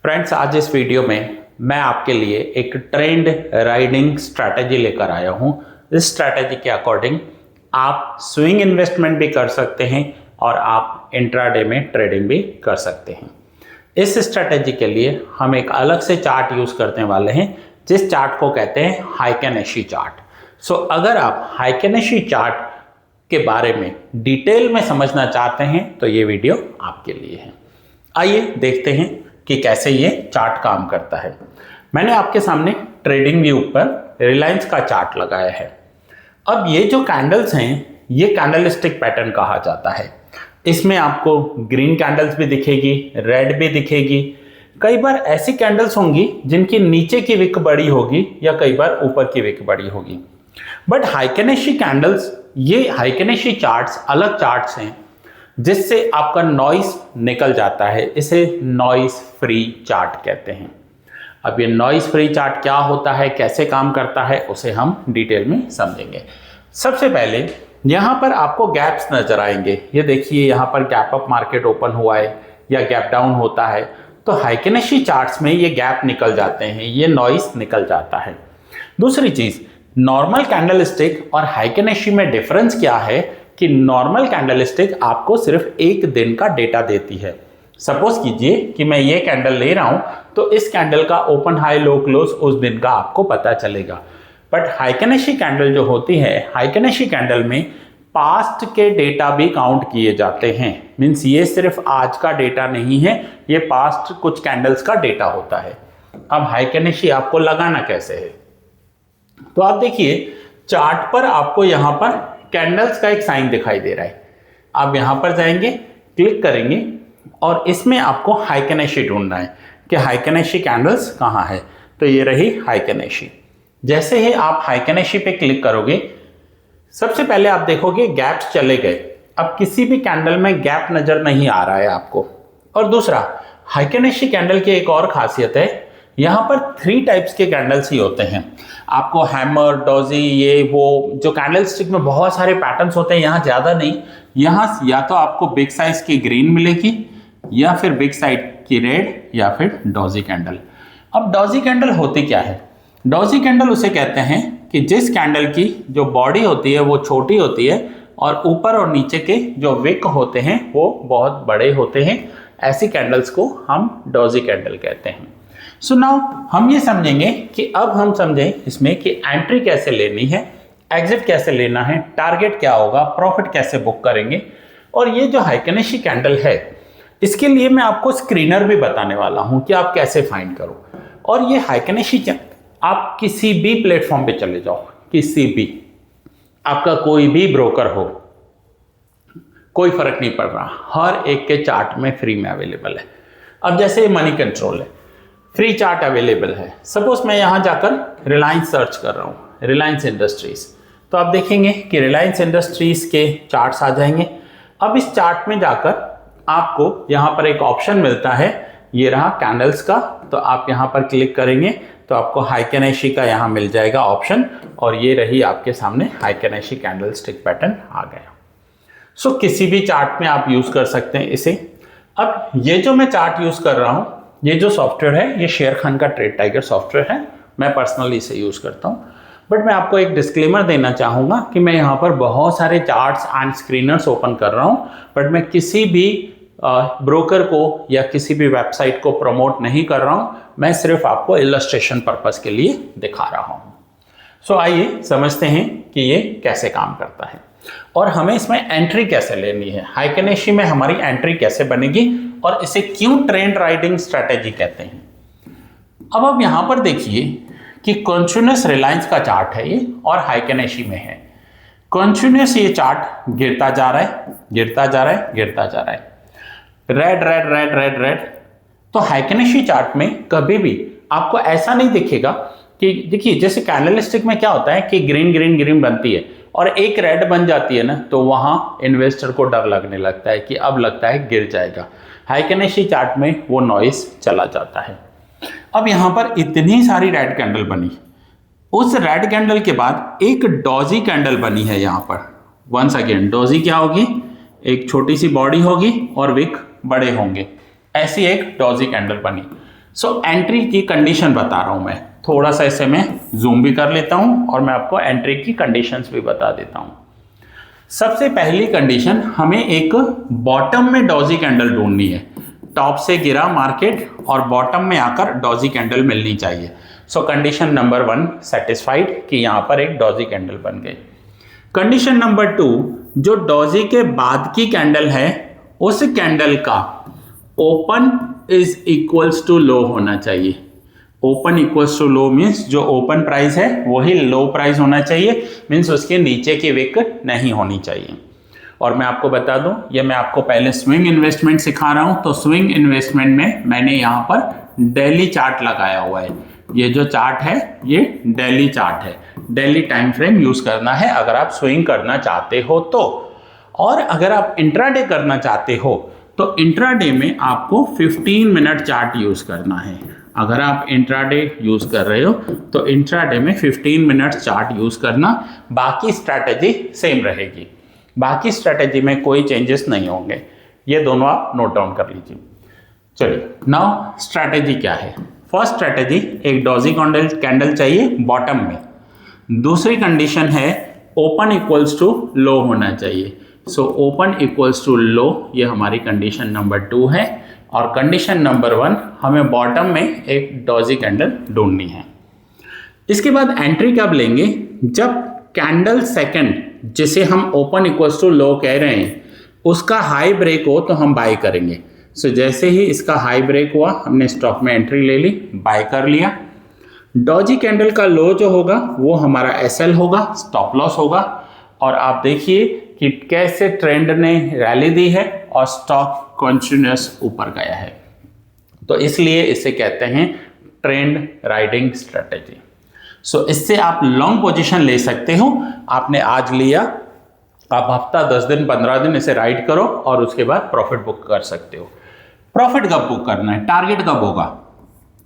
Friends, आज इस video में मैं आपके लिए एक ट्रेंड राइडिंग स्ट्रैटेजी लेकर आया हूं। इस स्ट्रैटेजी के अकॉर्डिंग आप स्विंग इन्वेस्टमेंट भी कर सकते हैं और आप इंट्राडे में ट्रेडिंग भी कर सकते हैं। इस स्ट्रैटेजी के लिए हम एक अलग से चार्ट यूज करने वाले हैं, जिस चार्ट को कहते हैं हाइकेनेशी चार्ट। सो अगर आप हाइकेनेशी चार्ट के बारे में डिटेल में समझना चाहते हैं तो ये वीडियो आपके लिए है। आइए देखते हैं कि कैसे ये चार्ट काम करता है। मैंने आपके सामने ट्रेडिंग व्यू पर रिलायंस का चार्ट लगाया है। अब ये जो कैंडल्स हैं, ये कैंडलस्टिक पैटर्न कहा जाता है। इसमें आपको ग्रीन कैंडल्स भी दिखेगी, रेड भी दिखेगी। कई बार ऐसी कैंडल्स होंगी जिनकी नीचे की विक बड़ी होगी या कई बार ऊपर की विक बड़ी होगी। बट हाइकेनेशी कैंडल्स, ये हाइकेनेशी चार्ट्स अलग चार्ट्स हैं जिससे आपका नॉइस निकल जाता है। इसे नॉइस फ्री चार्ट कहते हैं। अब ये नॉइस फ्री चार्ट क्या होता है, कैसे काम करता है, उसे हम डिटेल में समझेंगे। सबसे पहले यहाँ पर आपको गैप्स नजर आएंगे। ये देखिए, यहाँ पर गैप अप मार्केट ओपन हुआ है या गैप डाउन होता है, तो हाइकेनेशी चार्ट्स में ये गैप निकल जाते हैं, ये नॉइस निकल जाता है। दूसरी चीज, नॉर्मल कैंडलस्टिक और हाइकेनेशी में डिफरेंस क्या है कि नॉर्मल कैंडलस्टिक आपको सिर्फ एक दिन का डेटा देती है। सपोज कीजिए कि मैं ये कैंडल ले रहा हूं, तो इस कैंडल का ओपन हाई लो क्लोज उस दिन का आपको पता चलेगा। बट हाइकेनेशी कैंडल जो होती है, हाइकेनेशी कैंडल में पास्ट के डेटा भी काउंट किए जाते हैं। मींस ये सिर्फ आज का डेटा नहीं है, ये पास्ट कुछ कैंडल्स का डेटा होता है। अब हाइकेनेशी आपको लगाना कैसे है, तो आप देखिए चार्ट पर आपको यहां पर कैंडल्स का एक साइन दिखाई दे रहा है। आप यहां पर जाएंगे, क्लिक करेंगे और इसमें आपको हाइकेनेशी ढूंढना है कि हाइकेनेशी कैंडल्स कहां है। तो ये रही हाइकेनेशी। जैसे ही आप हाइकेनेशी पे क्लिक करोगे, सबसे पहले आप देखोगे गैप्स चले गए। अब किसी भी कैंडल में गैप नजर नहीं आ रहा है आपको। और दूसरा, हाइकेनेशी कैंडल की एक और खासियत है, यहां पर 3 टाइप्स के कैंडल्स ही होते हैं। आपको हैमर, डॉजी, ये वो जो कैंडल स्टिक में बहुत सारे पैटर्न्स होते हैं, यहाँ ज्यादा नहीं। यहाँ या तो आपको बिग साइज की ग्रीन मिलेगी या फिर बिग साइज की रेड या फिर डॉजी कैंडल। अब डॉजी कैंडल होती क्या है? डॉजी कैंडल उसे कहते हैं कि जिस कैंडल की जो बॉडी होती है वो छोटी होती है और ऊपर और नीचे के जो विक होते हैं वो बहुत बड़े होते हैं। ऐसी कैंडल्स को हम डॉजी कैंडल कहते हैं। सो नाउ हम ये समझेंगे कि अब हम समझें इसमें कि एंट्री कैसे लेनी है, एग्जिट कैसे लेना है, टारगेट क्या होगा, प्रॉफिट कैसे बुक करेंगे। और ये जो हाइकेनेशी कैंडल है, इसके लिए मैं आपको स्क्रीनर भी बताने वाला हूं कि आप कैसे फाइंड करो। और ये हाइकेनेशी आप किसी भी प्लेटफॉर्म पे चले जाओ, किसी भी, आपका कोई भी ब्रोकर हो, कोई फर्क नहीं पड़ रहा, हर एक के चार्ट में फ्री में अवेलेबल है। अब जैसे मनी कंट्रोल है, फ्री चार्ट अवेलेबल है। सपोज मैं यहां जाकर रिलायंस सर्च कर रहा हूं, रिलायंस इंडस्ट्रीज, तो आप देखेंगे कि रिलायंस इंडस्ट्रीज के चार्ट्स आ जाएंगे। अब इस चार्ट में जाकर आपको यहां पर एक ऑप्शन मिलता है, ये रहा कैंडल्स का। तो आप यहां पर क्लिक करेंगे तो आपको हाइकेनेशी का यहां मिल जाएगा ऑप्शन, और ये रही आपके सामने हाइकेनेशी कैंडल स्टिक पैटर्न आ गया। सो किसी भी चार्ट में आप यूज कर सकते हैं इसे। अब ये जो मैं चार्ट यूज कर रहा हूं, ये जो सॉफ्टवेयर है, ये शेर खान का ट्रेड टाइगर सॉफ्टवेयर है। मैं पर्सनली इसे यूज करता हूं। बट मैं आपको एक डिस्क्लेमर देना चाहूंगा कि मैं यहाँ पर बहुत सारे चार्ट्स एंड स्क्रीनर्स ओपन कर रहा हूं, बट मैं किसी भी ब्रोकर को या किसी भी वेबसाइट को प्रमोट नहीं कर रहा हूं। मैं सिर्फ आपको इलस्ट्रेशन पर्पस के लिए दिखा रहा हूं। सो आइए समझते हैं कि ये कैसे काम करता है और हमें इसमें एंट्री कैसे लेनी है, हाइकेनेशी में हमारी एंट्री कैसे बनेगी और इसे क्यों ट्रेंड राइडिंग स्ट्रैटेजी कहते हैं। अब आप यहां पर देखिए कि कॉन्टिन्यूअस रिलायंस का चार्ट है ये, और हाइकेनेशी में है कॉन्टिन्यूअस। ये चार्ट गिरता जा रहा है, गिरता जा रहा है, गिरता जा रहा है, red red red red red. तो हाइकेनेशी चार्ट में कभी भी आपको ऐसा नहीं दिखेगा कि, देखिए जैसे कैंडलस्टिक में क्या होता है कि ग्रीन ग्रीन ग्रीन बनती है और एक रेड बन जाती है ना, तो वहां इन्वेस्टर को डर लगने लगता है कि अब लगता है गिर जाएगा। हाइकेनेशी चार्ट में वो नॉइस चला जाता है। अब यहां पर इतनी सारी रेड कैंडल बनी, उस रेड कैंडल के बाद एक डॉजी कैंडल बनी है यहां पर। वंस अगेन, डॉजी क्या होगी? एक छोटी सी बॉडी होगी और विक बड़े होंगे। ऐसी एक डॉजी कैंडल बनी। सो एंट्री की कंडीशन बता रहा हूं मैं, थोड़ा सा इसे मैं जूम भी कर लेता हूं और मैं आपको एंट्री की कंडीशंस भी बता देता हूं। सबसे पहली कंडीशन, हमें एक बॉटम में डॉजी कैंडल ढूंढनी है। टॉप से गिरा मार्केट और बॉटम में आकर डॉजी कैंडल मिलनी चाहिए। सो कंडीशन नंबर 1 सेटिस्फाइड कि यहां पर एक डॉजी कैंडल बन गई। कंडीशन नंबर 2, जो डॉजी के बाद की कैंडल है उस कैंडल का open is equals to low होना चाहिए। Open equals to low means जो ओपन प्राइस है वही लो प्राइस होना चाहिए, मीन्स उसके नीचे की विक नहीं होनी चाहिए। और मैं आपको बता दूं, ये मैं आपको पहले स्विंग इन्वेस्टमेंट सिखा रहा हूं, तो स्विंग इन्वेस्टमेंट में मैंने यहां पर डेली चार्ट लगाया हुआ है। ये जो चार्ट है ये डेली चार्ट है, डेली टाइम फ्रेम यूज करना है अगर आप स्विंग करना चाहते हो तो। और अगर आप इंट्राडे करना चाहते हो तो इंट्राडे में आपको 15 मिनट चार्ट यूज करना है। अगर आप इंट्राडे यूज कर रहे हो तो इंट्राडे में 15 मिनट चार्ट यूज करना, बाकी स्ट्रैटेजी सेम रहेगी, बाकी स्ट्रैटेजी में कोई चेंजेस नहीं होंगे। ये दोनों आप नोट डाउन कर लीजिए। चलिए, नाउ स्ट्रैटेजी क्या है। फर्स्ट स्ट्रैटेजी, एक डॉजी कैंडल चाहिए बॉटम में। दूसरी कंडीशन है ओपन इक्वल्स टू लो होना चाहिए। सो ओपन इक्वल्स टू लो, ये हमारी कंडीशन नंबर 2 है। और कंडीशन नंबर 1, हमें बॉटम में एक डॉजी कैंडल ढूंढनी है। इसके बाद एंट्री कब लेंगे, जब कैंडल सेकंड जिसे हम ओपन इक्वल्स टू लो कह रहे हैं उसका हाई ब्रेक हो तो हम बाय करेंगे। सो जैसे ही इसका हाई ब्रेक हुआ हमने स्टॉक में एंट्री ले ली, बाय कर लिया। डॉजी कैंडल का लो जो होगा वो हमारा एसएल होगा, स्टॉप लॉस होगा। और आप देखिए कि कैसे ट्रेंड ने रैली दी है और स्टॉक कॉन्टिन्यूअस ऊपर गया है, तो इसलिए इसे कहते हैं ट्रेंड राइडिंग स्ट्रेटेजी। सो इससे आप लॉन्ग पोजीशन ले सकते हो। आपने आज लिया, आप हफ्ता 10 दिन 15 दिन इसे राइड करो और उसके बाद प्रॉफिट बुक कर सकते हो। प्रॉफिट कब बुक करना है, टारगेट कब होगा,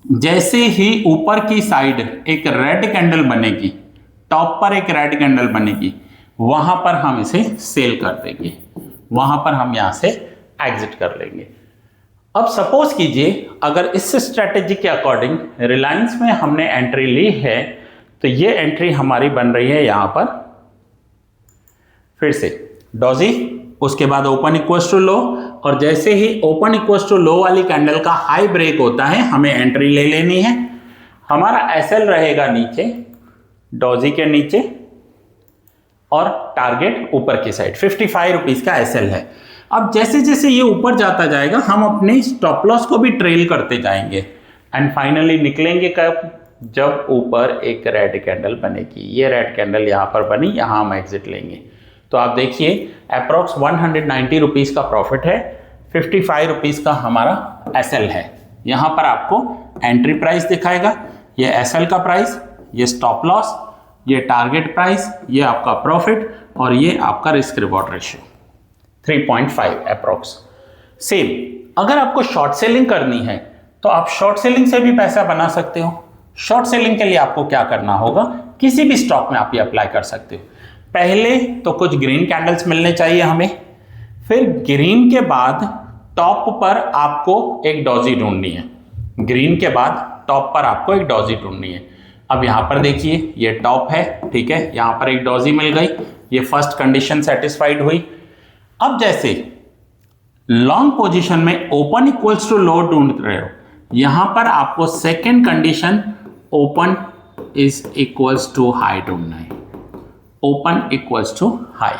जैसे ही ऊपर की साइड एक रेड कैंडल बनेगी, टॉप पर एक रेड कैंडल बनेगी, वहां पर हम इसे सेल कर देंगे, वहां पर हम यहां से एग्जिट कर लेंगे। अब सपोज कीजिए अगर इस स्ट्रेटेजी के अकॉर्डिंग रिलायंस में हमने एंट्री ली है, तो ये एंट्री हमारी बन रही है यहां पर फिर से डॉजी, उसके बाद ओपन इक्वल्स टू लो, और जैसे ही ओपन इक्वल्स टू लो वाली कैंडल का हाई ब्रेक होता है हमें एंट्री ले लेनी है। हमारा एसएल रहेगा नीचे, डॉजी के नीचे, और टारगेट ऊपर की साइड 55 रुपीज का एसएल है। अब जैसे जैसे ये ऊपर जाता जाएगा हम अपने स्टॉप लॉस को भी ट्रेल करते जाएंगे एंड फाइनली निकलेंगे कब, जब ऊपर एक रेड कैंडल बनेगी। ये रेड कैंडल यहां पर बनी, यहां हम एग्जिट लेंगे। तो आप देखिए अप्रॉक्स 190 रुपीज का प्रॉफिट है, 55 रुपीज का हमारा एसएल है। यहां पर आपको एंट्री प्राइस दिखाएगा, ये एसएल का प्राइस, ये स्टॉप लॉस, ये टारगेट प्राइस, ये आपका प्रॉफिट, और ये आपका risk reward ratio 3.5 approx. Same अगर आपको शॉर्ट सेलिंग करनी है तो आप शॉर्ट सेलिंग से भी पैसा बना सकते हो। शॉर्ट सेलिंग के लिए आपको क्या करना होगा, किसी भी स्टॉक में आप ये अप्लाई कर सकते हो। पहले तो कुछ ग्रीन कैंडल्स मिलने चाहिए हमें, फिर ग्रीन के बाद टॉप पर आपको एक डॉजी ढूंढनी है। ग्रीन के बाद टॉप पर आपको एक डॉजी ढूंढनी है। अब यहां पर देखिए ये टॉप है, ठीक है, यहां पर एक डॉजी मिल गई, ये फर्स्ट कंडीशन सेटिस्फाइड हुई। अब जैसे लॉन्ग पोजीशन में ओपन इक्वल्स टू लो ढूंढ रहे हो, यहां पर आपको second condition open is equals to high ढूंढना है। ओपन इक्वल्स टू हाई,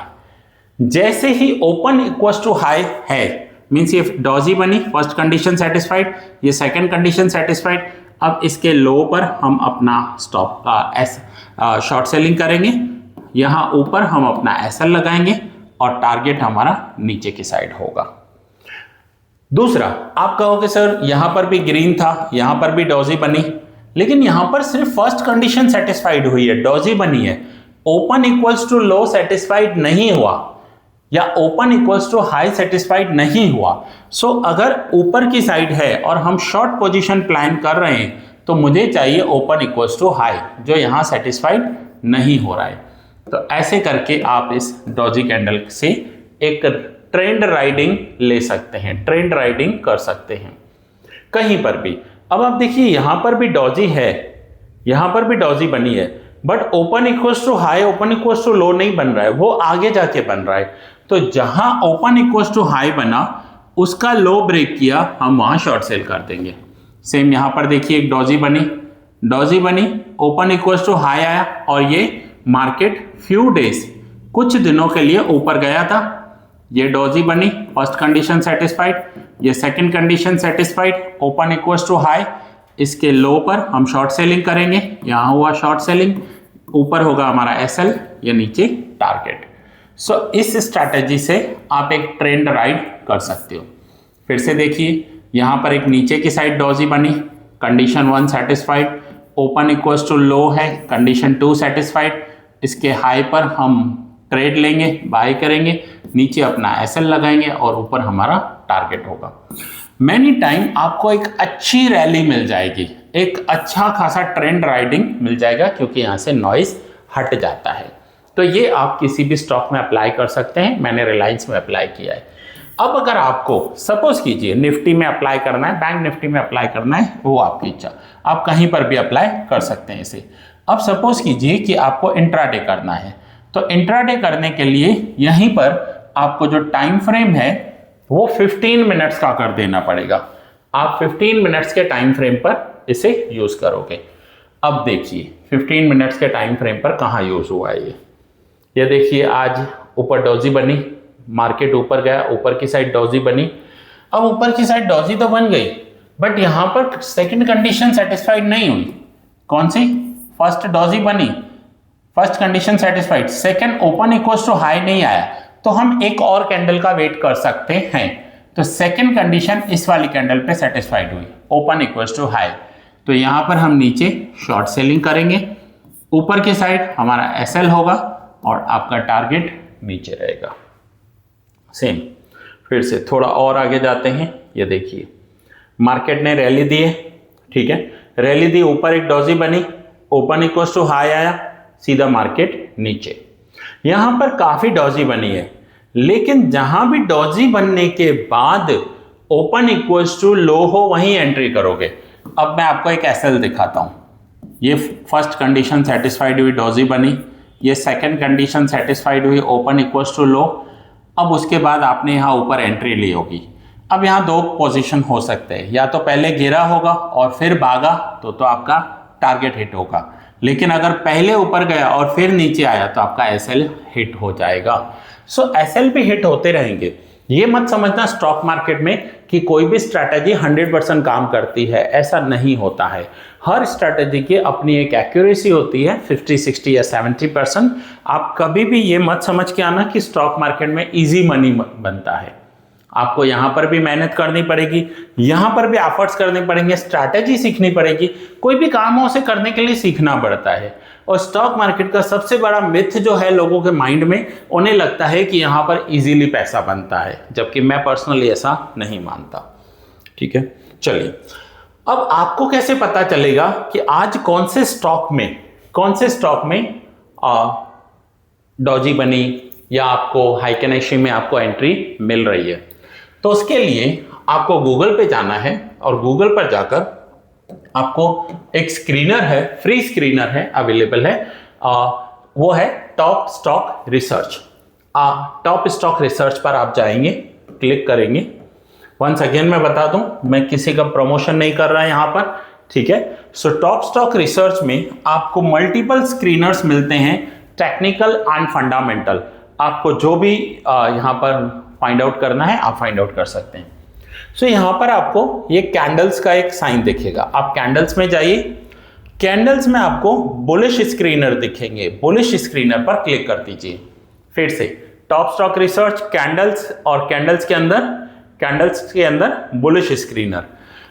जैसे ही ओपन इक्वल्स टू हाई है मीन्स ये डॉजी बनी, फर्स्ट कंडीशन सेटिस्फाइड, ये सेकंड कंडीशन सेटिस्फाइड। अब इसके लो पर हम अपना स्टॉप का शॉर्ट सेलिंग करेंगे, यहां ऊपर हम अपना एसएल लगाएंगे और टारगेट हमारा नीचे की साइड होगा। दूसरा, आप कहोगे सर यहां पर भी ग्रीन था, यहां पर भी डॉजी बनी, लेकिन यहां पर सिर्फ फर्स्ट कंडीशन सेटिस्फाइड हुई है, डॉजी बनी है, open equals to low satisfied नहीं हुआ या open equals to high satisfied नहीं हुआ। सो अगर ऊपर की साइड है और हम शॉर्ट पोजीशन प्लान कर रहे हैं तो मुझे चाहिए ओपन इक्वल्स टू हाई, जो यहां सेटिस्फाइड नहीं हो रहा है। तो ऐसे करके आप इस डॉजी कैंडल से एक ट्रेंड राइडिंग ले सकते हैं, ट्रेंड राइडिंग कर सकते हैं कहीं पर भी। अब आप देखिए यहां पर भी डॉजी है, यहां पर भी डॉजी बनी है, but open equals to high open equals to low नहीं बन रहा है, वो आगे जाके बन रहा है। तो जहां ओपन इक्वल्स टू हाई बना उसका लो ब्रेक किया, हम वहां शॉर्ट सेल कर देंगे। सेम यहां पर देखिए एक डॉजी बनी, ओपन इक्वल्स टू हाई आया और ये मार्केट फ्यू डेज कुछ दिनों के लिए ऊपर गया था। ये डॉजी बनी, फर्स्ट कंडीशन सेटिस्फाइड, ये second condition satisfied, open equals to high, इसके लो पर हम शॉर्ट सेलिंग करेंगे। यहां हुआ शॉर्ट सेलिंग, ऊपर होगा हमारा एसएल, ये नीचे टारगेट। सो इस स्ट्रैटेजी से आप एक ट्रेंड राइड कर सकते हो। फिर से देखिए यहां पर एक नीचे की साइड डॉजी बनी, condition 1 satisfied, open equals to low है, कंडीशन 2 सेटिस्फाइड, इसके हाई पर हम ट्रेड लेंगे, बाय करेंगे, नीचे अपना एसएल लगाएंगे और ऊपर हमारा टारगेट होगा। मैनी टाइम आपको एक अच्छी रैली मिल जाएगी, एक अच्छा खासा ट्रेंड राइडिंग मिल जाएगा, क्योंकि यहाँ से नॉइज हट जाता है। तो ये आप किसी भी स्टॉक में अप्लाई कर सकते हैं, मैंने रिलायंस में अप्लाई किया है। अब अगर आपको सपोज कीजिए निफ्टी में अप्लाई करना है, बैंक निफ्टी में अप्लाई करना है, वो आपकी इच्छा, आप कहीं पर भी अप्लाई कर सकते हैं इसे। अब सपोज कीजिए कि आपको इंट्राडे करना है, तो इंट्राडे करने के लिए यहीं पर आपको जो टाइम फ्रेम है वो 15 मिनट्स का कर देना पड़ेगा। आप 15 मिनट्स के टाइम फ्रेम पर इसे यूज करोगे। अब देखिए 15 मिनट्स के टाइम फ्रेम पर कहाँ यूज हुआ है ये देखिए आज ऊपर डॉजी बनी, मार्केट ऊपर गया, ऊपर की साइड डॉजी बनी। अब ऊपर की साइड डॉजी तो बन गई, बट यहां पर सेकंड कंडीशन सेटिस्फाइड नहीं हुई। कौन सी? फर्स्ट डॉजी बनी, first condition satisfied, second open equals to high नहीं आया, तो हम एक और कैंडल का वेट कर सकते हैं। तो सेकंड कंडीशन इस वाली कैंडल पे सेटिस्फाइड हुई, ओपन इक्वल्स टू हाई, तो यहां पर हम नीचे शॉर्ट सेलिंग करेंगे, ऊपर की साइड हमारा एसएल होगा और आपका टारगेट नीचे रहेगा। सेम फिर से थोड़ा और आगे जाते हैं। ये देखिए मार्केट ने रैली दी है, ठीक है, रैली दी, ऊपर एक डॉजी बनी, ओपन इक्वल्स टू हाई आया, सीधा मार्केट नीचे। यहां पर काफी डॉजी बनी है, लेकिन जहां भी डॉजी बनने के बाद ओपन इक्वल्स टू लो हो वहीं एंट्री करोगे। अब मैं आपको एक एसएल दिखाता हूं। ये फर्स्ट कंडीशन सेटिस्फाइड हुई, डॉजी बनी, ये सेकंड कंडीशन सेटिस्फाइड हुई, ओपन इक्वल्स टू लो। अब उसके बाद आपने यहाँ ऊपर एंट्री ली होगी। अब यहाँ दो पोजीशन हो सकते हैं, या तो पहले गिरा होगा और फिर भागा तो आपका टारगेट हिट होगा, लेकिन अगर पहले ऊपर गया और फिर नीचे आया तो आपका एसएल हिट हो जाएगा। सो एसएल भी हिट होते रहेंगे। ये मत समझना स्टॉक मार्केट में कि कोई भी स्ट्रैटेजी 100% काम करती है, ऐसा नहीं होता है। हर स्ट्रैटेजी की अपनी एक एक्यूरेसी होती है, 50, 60 या 70%। आप कभी भी ये मत समझ के आना कि स्टॉक मार्केट में इजी मनी बनता है। आपको यहाँ पर भी मेहनत करनी पड़ेगी, यहाँ पर भी एफर्ट्स करने पड़ेंगे, स्ट्रैटेजी सीखनी पड़ेगी। कोई भी काम हो उसे करने के लिए सीखना पड़ता है। और स्टॉक मार्केट का सबसे बड़ा मिथ जो है लोगों के माइंड में, उन्हें लगता है कि यहाँ पर इजीली पैसा बनता है, जबकि मैं पर्सनली ऐसा नहीं मानता। ठीक है, चलिए अब आपको कैसे पता चलेगा कि आज कौन से स्टॉक में डॉजी बनी या आपको हाइकेनेशी में आपको एंट्री मिल रही है। तो उसके लिए आपको गूगल पे जाना है और गूगल पर जाकर आपको एक स्क्रीनर है, फ्री स्क्रीनर है, अवेलेबल है, वो है top stock research. Top stock research पर आप जाएंगे, क्लिक करेंगे। वंस अगेन मैं बता दूं, मैं किसी का प्रमोशन नहीं कर रहा है यहाँ पर, ठीक है। सो टॉप स्टॉक रिसर्च में आपको मल्टीपल स्क्रीनर्स मिलते हैं, टेक्निकल एंड फंडामेंटल। आपको जो भी यहाँ पर फाइंड आउट करना है आप फाइंड आउट कर सकते हैं। सो यहाँ पर आपको ये कैंडल्स का एक साइन दिखेगा, आप कैंडल्स में जाइए। कैंडल्स में आपको बुलिश स्क्रीनर दिखेंगे, बुलिश स्क्रीनर पर क्लिक कर दीजिए। फिर से टॉप स्टॉक रिसर्च, कैंडल्स, और कैंडल्स के अंदर बुलिश स्क्रीनर।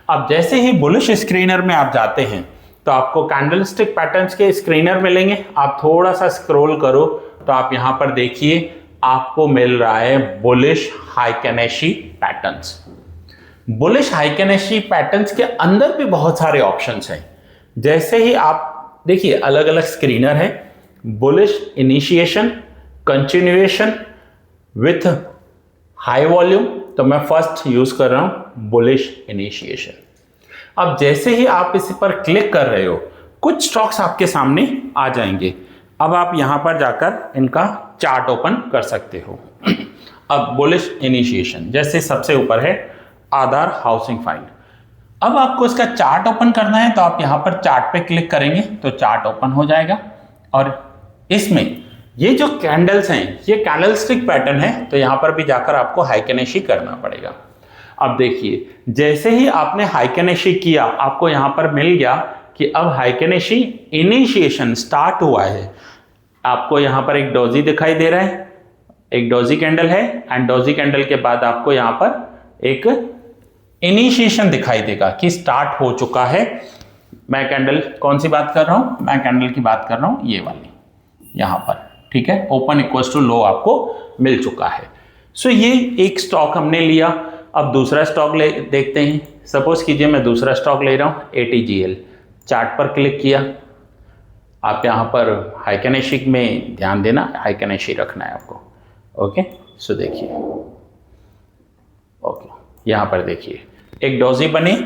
अब जैसे ही बुलिश स्क्रीनर में आप जाते हैं तो आपको कैंडलस्टिक पैटर्न्स के स्क्रीनर मिलेंगे। आप थोड़ा सा स्क्रॉल करो तो आप यहां पर देखिए आपको मिल रहा है बुलिश हाइकेनेशी पैटर्न्स। बुलिश हाइकेनेशी पैटर्न्स के अंदर भी बहुत सारे ऑप्शंस हैं। जैसे ही आप देखिए अलग अलग स्क्रीनर है, bullish initiation, continuation with high volume. तो मैं फर्स्ट यूज कर रहा हूं बुलिश इनिशिएशन। अब जैसे ही आप इस पर क्लिक कर रहे हो कुछ स्टॉक्स आपके सामने आ जाएंगे। अब आप यहां पर जाकर इनका चार्ट ओपन कर सकते हो। अब बुलिश इनिशिएशन, जैसे सबसे ऊपर है आधार हाउसिंग फाइंड। अब आपको इसका चार्ट ओपन करना है तो आप यहां पर चार्ट पे क्लिक करेंगे तो चार्ट ओपन हो जाएगा। और इसमें ये जो कैंडल्स हैं ये कैंडलस्टिक पैटर्न है, तो यहां पर भी जाकर आपको हाइकेनेशी करना पड़ेगा। अब देखिए जैसे ही आपने हाइकेनेशी किया आपको यहां पर मिल गया कि अब हाइकेनेशी इनिशिएशन स्टार्ट हुआ है। आपको यहां पर एक डोजी दिखाई दे रहा है, एक डोजी कैंडल है एंड डोजी कैंडल के बाद आपको यहां पर एक इनिशिएशन दिखाई देगा कि स्टार्ट हो चुका है। मैं कैंडल कौन सी बात कर रहा हूं, मैं कैंडल की बात कर रहा हूं ये वाली यहां पर, ठीक है। ओपन इक्वल्स टू लो आपको मिल चुका है। सो ये एक स्टॉक हमने लिया। अब दूसरा स्टॉक देखते हैं। सपोज कीजिए मैं दूसरा स्टॉक ले रहा हूं ATGL। चार्ट पर क्लिक किया, आप यहां पर हाइकेनेशी में ध्यान देना, हाइकेनेशी रखना है आपको। ओके, सो देखिए, ओके यहां पर देखिए एक डोजी बनी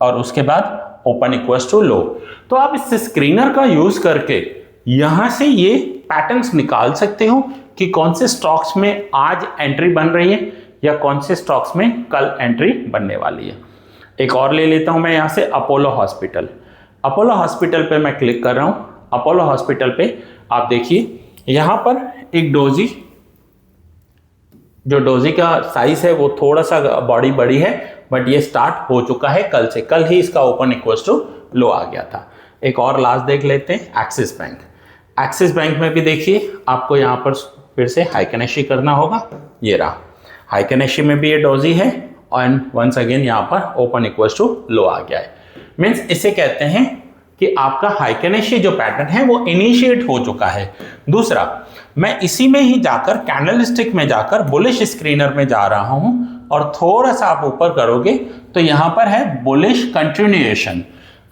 और उसके बाद ओपन इक्वल्स टू लो। तो आप इस स्क्रीनर का यूज करके यहां से ये पैटर्न्स निकाल सकते हो कि कौन से स्टॉक्स में आज एंट्री बन रही है या कौन से स्टॉक्स में कल एंट्री बनने वाली है। एक और ले लेता हूं मैं यहां से अपोलो हॉस्पिटल। अपोलो हॉस्पिटल पे मैं क्लिक कर रहा हूं। अपोलो हॉस्पिटल पे आप देखिए यहां पर एक डोजी, जो डोजी का साइज है वो थोड़ा सा बॉडी बड़ी है, बट ये स्टार्ट हो चुका है कल से। कल ही इसका ओपन इक्वल्स टू लो आ गया था। एक और लास्ट देख लेते हैं एक्सिस बैंक। एक्सिस बैंक में भी देखिए आपको यहाँ पर फिर से हाइकेनेशी करना होगा। ये रहा, हाइकेनेशी में भी ये डोजी है और वंस अगेन यहाँ पर ओपन इक्वल्स टू लो आ गया है। मीन्स इसे कहते हैं कि आपका हाइकेनेशी जो पैटर्न है वो इनिशिएट हो चुका है। दूसरा, मैं इसी में ही जाकर कैंडलस्टिक में जाकर बुलिश स्क्रीनर में जा रहा हूं और थोड़ा सा आप ऊपर करोगे तो यहां पर है बुलिश कंटिन्यूएशन।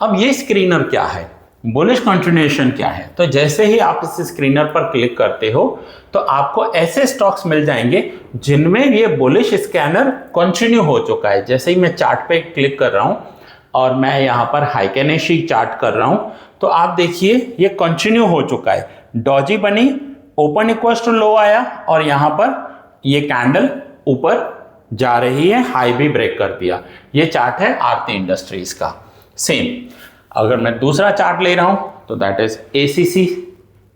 अब ये स्क्रीनर क्या है, बुलिश कंटिन्यूएशन क्या है? तो जैसे ही आप इस स्क्रीनर पर क्लिक करते हो तो आपको ऐसे स्टॉक्स मिल जाएंगे जिनमें ये बुलिश स्कैनर कंटिन्यू हो चुका है। जैसे ही मैं चार्ट पे क्लिक कर रहा हूं और मैं यहां पर हाइकेनेशी चार्ट कर रहा हूं तो आप देखिए ये कंटिन्यू हो चुका है। डॉजी बनी, ओपन इक्वल्स टू लो आया और यहां पर ये कैंडल ऊपर जा रही है, हाई भी ब्रेक कर दिया। ये चार्ट है आरती इंडस्ट्रीज का। सेम अगर मैं दूसरा चार्ट ले रहा हूं तो दैट इज ACC।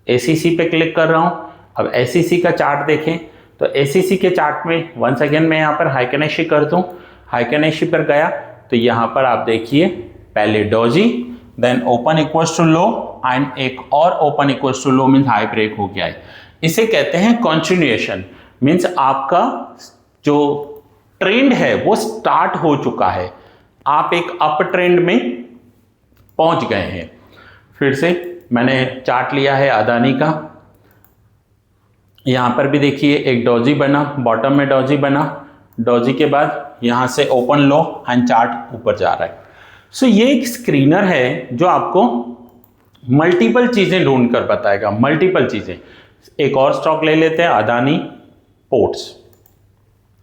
ACC पे क्लिक कर रहा हूं। अब ACC का चार्ट देखें तो ACC के चार्ट में वंस अगेन मैं यहां पर हाइकेनेशी कर दूं। हाइकेनेशी पर गया तो यहां पर आप देखिए पहले doji, then open equals to low and एक और open equals to low means high break हो गया है। इसे कहते हैं कंटिन्यूएशन। मीन्स आपका जो ट्रेंड है वो स्टार्ट हो चुका है, आप एक अप ट्रेंड में पहुंच गए हैं। फिर से मैंने चार्ट लिया है अदानी का। यहां पर भी देखिए एक डोजी बना, बॉटम में डोजी बना, डोजी के बाद यहां से ओपन लो एंड चार्ट ऊपर जा रहा है। सो ये एक स्क्रीनर है जो आपको मल्टीपल चीजें ढूंढ कर बताएगा, मल्टीपल चीजें। एक और स्टॉक ले लेते हैं अदानी पोर्ट्स।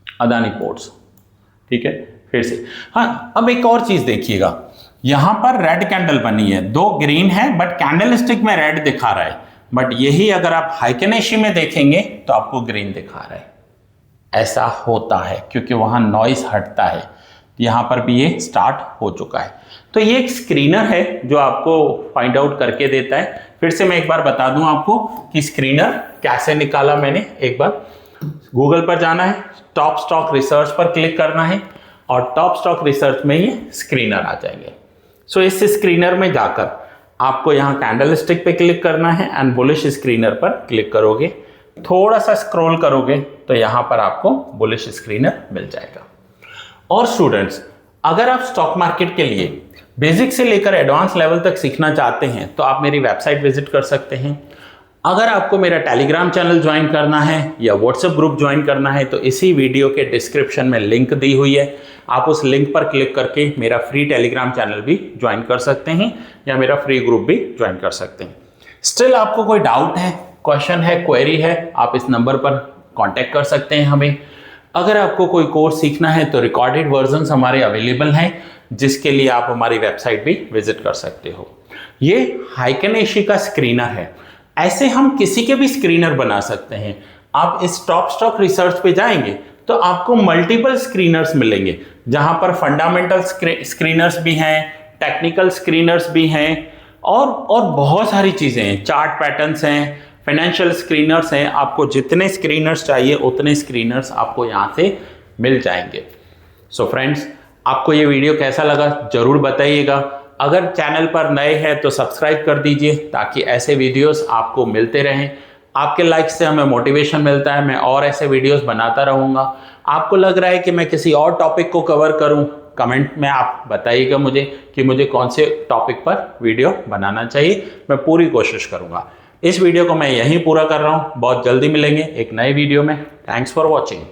अदानी पोर्ट्स, ठीक है। फिर से हाँ, अब एक और चीज देखिएगा, यहां पर रेड कैंडल बनी है, दो ग्रीन है बट कैंडलस्टिक में रेड दिखा रहा है, बट यही अगर आप हाइकेनेशी में देखेंगे तो आपको ग्रीन दिखा रहा है। ऐसा होता है क्योंकि वहां नॉइस हटता है। यहां पर भी ये स्टार्ट हो चुका है। तो ये एक स्क्रीनर है जो आपको फाइंड आउट करके देता है। फिर से मैं एक बार बता दूं आपको कि स्क्रीनर कैसे निकाला मैंने। एक बार गूगल पर जाना है, टॉप स्टॉक रिसर्च पर क्लिक करना है और टॉप स्टॉक रिसर्च में ये स्क्रीनर आ जाएंगे। सो इस स्क्रीनर में जाकर आपको यहाँ कैंडलस्टिक पे क्लिक करना है एंड बुलिश स्क्रीनर पर क्लिक करोगे, थोड़ा सा स्क्रॉल करोगे तो यहाँ पर आपको बुलिश स्क्रीनर मिल जाएगा। और स्टूडेंट्स, अगर आप स्टॉक मार्केट के लिए बेसिक से लेकर एडवांस लेवल तक सीखना चाहते हैं तो आप मेरी वेबसाइट विजिट कर सकते हैं। अगर आपको मेरा टेलीग्राम चैनल ज्वाइन करना है या व्हाट्सएप ग्रुप ज्वाइन करना है तो इसी वीडियो के डिस्क्रिप्शन में लिंक दी हुई है, आप उस लिंक पर क्लिक करके मेरा फ्री टेलीग्राम चैनल भी ज्वाइन कर सकते हैं या मेरा फ्री ग्रुप भी ज्वाइन कर सकते हैं। स्टिल आपको कोई डाउट है, क्वेश्चन है, क्वेरी है, आप इस नंबर पर कांटेक्ट कर सकते हैं हमें। अगर आपको कोई कोर्स सीखना है तो रिकॉर्डेड वर्जन्स हमारे अवेलेबल हैं, जिसके लिए आप हमारी वेबसाइट भी विजिट कर सकते हो। ये हाइकेनेशी का स्क्रीनर है। ऐसे हम किसी के भी स्क्रीनर बना सकते हैं। आप इस टॉप स्टॉक रिसर्च पे जाएंगे तो आपको मल्टीपल स्क्रीनर्स मिलेंगे, जहां पर फंडामेंटल स्क्रीनर्स भी हैं, टेक्निकल स्क्रीनर्स भी हैं और बहुत सारी चीजें हैं, चार्ट पैटर्न्स हैं, फाइनेंशियल स्क्रीनर्स हैं। आपको जितने स्क्रीनर्स चाहिए उतने स्क्रीनर्स आपको यहाँ से मिल जाएंगे। सो फ्रेंड्स, आपको ये वीडियो कैसा लगा जरूर बताइएगा। अगर चैनल पर नए हैं तो सब्सक्राइब कर दीजिए ताकि ऐसे वीडियोस आपको मिलते रहें। आपके लाइक से हमें मोटिवेशन मिलता है, मैं और ऐसे वीडियोस बनाता रहूँगा। आपको लग रहा है कि मैं किसी और टॉपिक को कवर करूँ, कमेंट में आप बताइएगा मुझे कि मुझे कौन से टॉपिक पर वीडियो बनाना चाहिए। मैं पूरी कोशिश करूँगा। इस वीडियो को मैं यहीं पूरा कर रहा हूँ। बहुत जल्दी मिलेंगे एक नए वीडियो में। Thanks for watching.